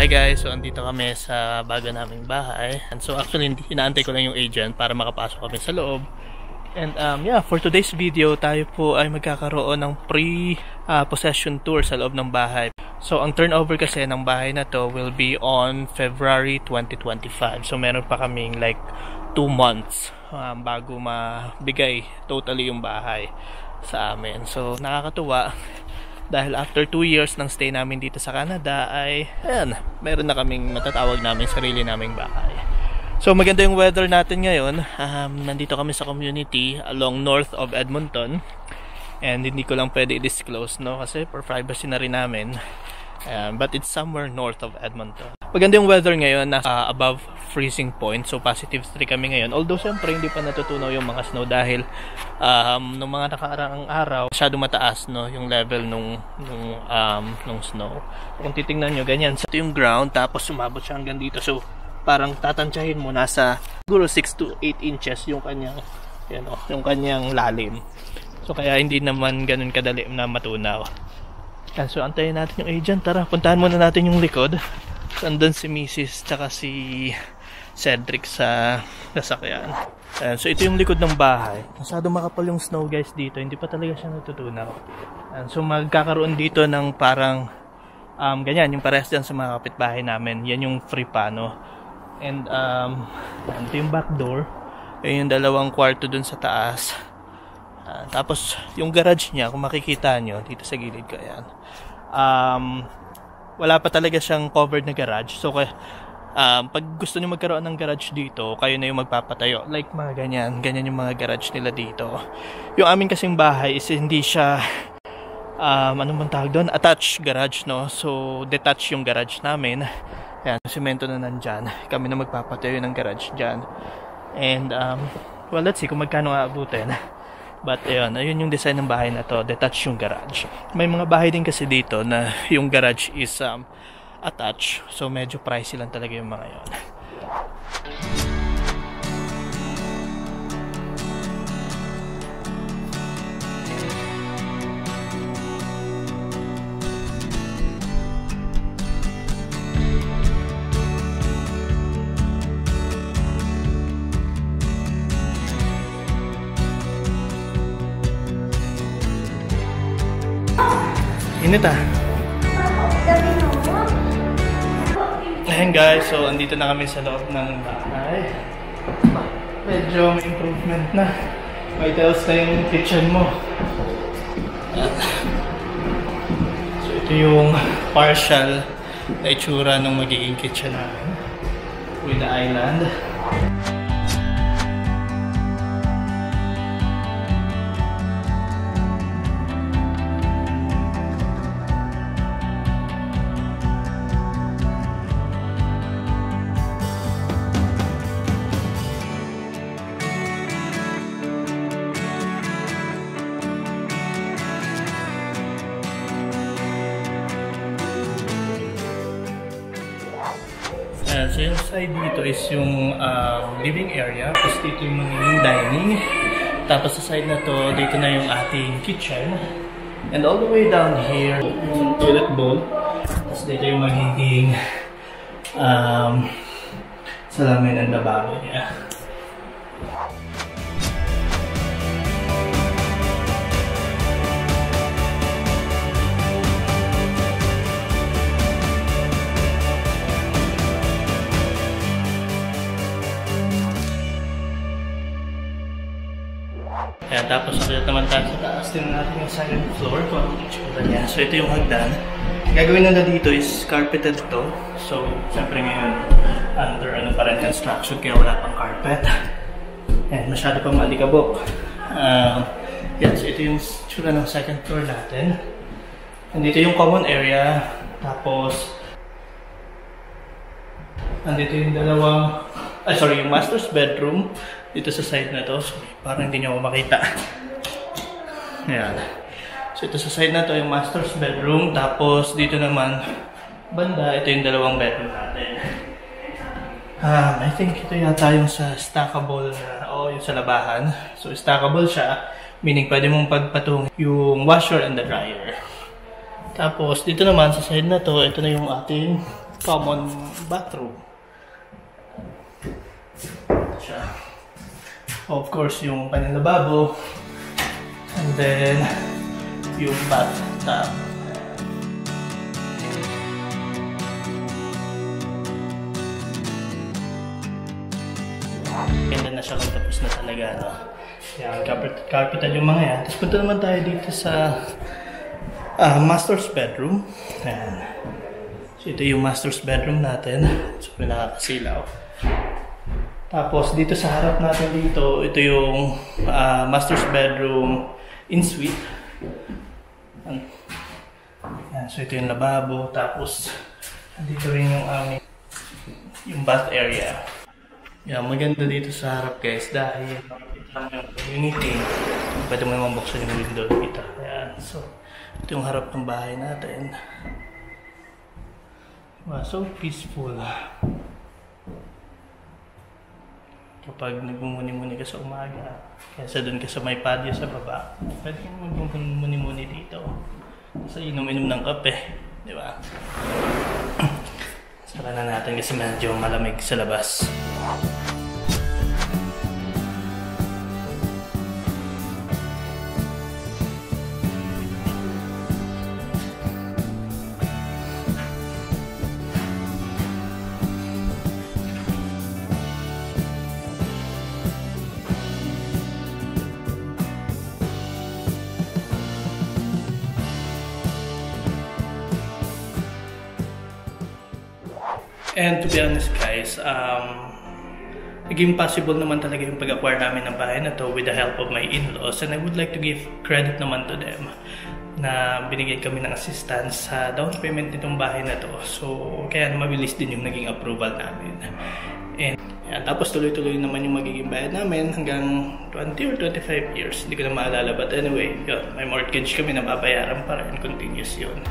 Hi guys, so andito kami sa bago naming bahay. And so actually inaantay ko lang yung agent para makapasok kami sa loob. And yeah, for today's video tayo po ay magkakaroon ng pre-possession tour sa loob ng bahay. So ang turnover kasi ng bahay na to will be on February 2025. So meron pa kaming like 2 months bago mabigay totally yung bahay sa amin. So nakakatuwa dahil after 2 years ng stay namin dito sa Canada ay ayan, meron na kaming matatawag namin sarili naming bahay. So maganda yung weather natin ngayon. Nandito kami sa community along north of Edmonton. And hindi ko lang pwede i-disclose, no, kasi for privacy na rin namin. But it's somewhere north of Edmonton. Maganda yung weather ngayon, nasa above freezing point. So positive 3 kami ngayon. Although syempre hindi pa natutunaw yung mga snow dahil nung mga nakaraang araw masyado mataas, no, yung level nung snow. Kung titingnan nyo, ganyan. So ito yung ground, tapos sumabot siya hanggang dito. So parang tatantsahin mo nasa siguro 6 to 8 inches yung kanyang, yan, yung kanyang lalim. So kaya hindi naman ganun kadali na matunaw. Yan, so antayin natin yung agent. Tara, puntahan muna natin yung likod. Andun si Mrs. tsaka si Cedric sa sasakyan. Yan, so ito yung likod ng bahay. Masyado makapal yung snow guys dito. Hindi pa talaga siya natutunaw. Yan, so magkakaroon dito ng parang ganyan, yung parehas dyan sa mga kapitbahay namin. Yan yung free pa, no? And ito yung back door. Yan yung 2 kwarto dun sa taas. Tapos yung garage niya, kung makikita nyo dito sa gilid ko, ayan, wala pa talaga siyang covered na garage. So pag gusto nyo magkaroon ng garage dito, kayo na yung magpapatayo. Like mga ganyan yung mga garage nila dito. Yung amin kasing bahay is hindi siya anong bang tawag doon? Attached garage, no? So detached yung garage namin. Ayan, semento na nandyan. Kami na magpapatayo ng garage dyan. And well, let's see kung magkano aabutin. But ayun yung design ng bahay na to, detached yung garage. May mga bahay din kasi dito na yung garage is attached. So medyo pricey lang talaga yung mga yun. Init ah. Ayan guys, so andito na kami sa loob ng bahay. Medyo may improvement na. May tiles na yung kitchen mo. So ito yung partial na itsura ng magiging kitchen namin with the island. So yung side dito is yung living area, tapos dito yung magiging dining, tapos sa side na to, dito na yung ating kitchen, and all the way down here, yung toilet bowl, tapos dito yung magiging salamin and lababo niya. Ayan, tapos ulit naman tayo sa taas. Tingnan natin yung second floor kung anong itsura niya. So ito yung hagdan. Gagawin nila dito is carpeted to. So syempre ngayon under pa rin construction kaya wala pang carpet. Ayan, masyado pang maalikabok. Yan, so ito yung itsura ng second floor natin. Nandito yung common area. Tapos nandito yung yung master's bedroom dito sa side na to. So, parang hindi nyo makita. Ayan. So ito sa side na to yung master's bedroom. Tapos dito naman banda, ito yung 2 bedroom natin. I think ito yata yung sa stackable yung sa labahan. So stackable siya, meaning pwede mong pagpatung yung washer and the dryer. Tapos dito naman sa side na to, ito na yung ating common bathroom. Ito siya. Of course, yung kanyang lababo. And then, yung bathtub. Ganda na siya kung tapos na talaga, no? Yan, carpetan yung mga yan. Tapos punta naman tayo dito sa master's bedroom. Ayan. So, ito yung master's bedroom natin. So, may nakakasilaw. Tapos, dito sa harap natin dito, ito yung master's bedroom in suite. Ayan. So, ito yung lababo. Tapos, dito rin yung bath area. Yan, maganda dito sa harap, guys, dahil yung community, pwede mo naman buksan yung window dito. Ayan. So, ito yung harap ng bahay natin. Wow, so peaceful. Kapag nagmumuni-muni ka sa umaga, kaysa doon ka sa may patio sa baba, pwede ka magmumuni-muni dito. Sa inom-inom ng kape, di ba? Sara na natin kasi medyo malamig sa labas. And to be honest, guys, naging possible naman talaga yung pag-acquire namin ng bahay na to with the help of my in-laws, and I would like to give credit naman to them na binigay kami ng assistance sa down payment nitong bahay na to. So, kaya mabilis din yung naging approval namin. And yan, tapos tuloy-tuloy naman yung magiging bayad namin hanggang 20 or 25 years. Hindi ko na maalala, but anyway, yun, may mortgage kami na babayaran pa rin, continuous yun.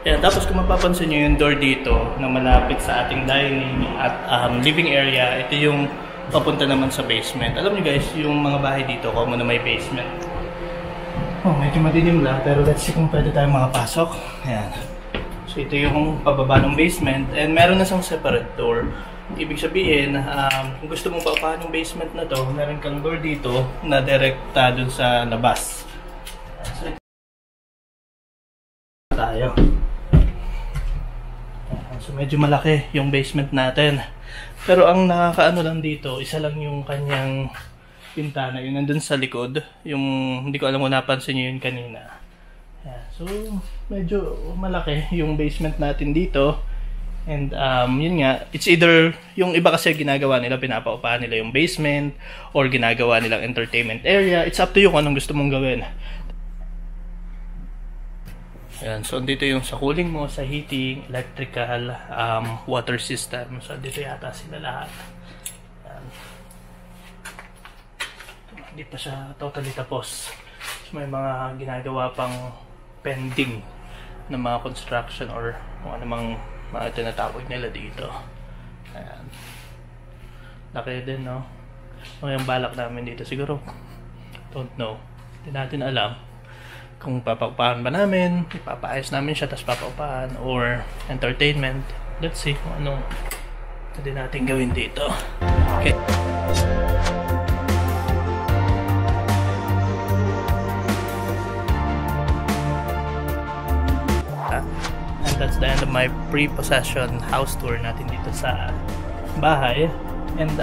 Yan, tapos kung mapapansin nyo yung door dito na malapit sa ating dining at living area, ito yung papunta naman sa basement. Alam nyo guys, yung mga bahay dito, common na may basement. Oh, medyo madilim lang, pero let's see kung pwede tayong makapasok. Ayan. So ito yung pababa ng basement, and meron na siyang separate door. Ibig sabihin, kung gusto mong paupahan yung basement na to, meron kang door dito na direkta dun sa labas. So, tayo. So medyo malaki yung basement natin. Pero ang nakakaano lang dito, isa lang yung kanyang pintana. Yun nandun sa likod. Yung hindi ko alam kung napansin nyo yun kanina. Yeah, so medyo malaki yung basement natin dito. And yun nga, it's either yung iba kasi ginagawa nila, pinapaupahan nila yung basement or ginagawa nilang entertainment area. It's up to you kung anong gusto mong gawin. Ayan, so dito yung sa cooling mo, sa heating, electrical, water system. So dito yata sila lahat. Ayan. Hindi pa siya totally tapos. So, may mga ginagawa pang pending na mga construction or kung anumang mga tinatawag nila dito. Ayan. Laki din, no? So, yung balak namin dito siguro, don't know. Hindi natin alam kung papaupahan ba namin, ipapaayos namin siya, tapos papaupahan, or entertainment. Let's see kung ano pwede natin gawin dito. Okay. And that's the end of my pre-possession house tour natin dito sa bahay. And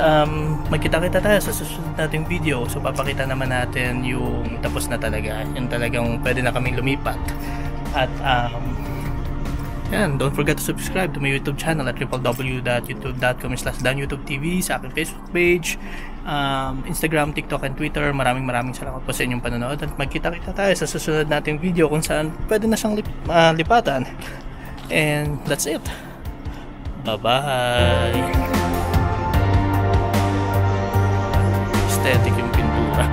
magkita-kita tayo sa susunod nating video. So papakita naman natin yung tapos na talaga, yung talagang pwede na kaming lumipat. At yan, don't forget to subscribe to my YouTube channel at www.youtube.com/danyoutubetv, sa aking Facebook page, Instagram, TikTok, and Twitter. Maraming salamat po sa inyong panonood. At magkita-kita tayo sa susunod nating video kung saan pwede na siyang lipatan. And that's it. Bye-bye. Aesthetic yung pintura.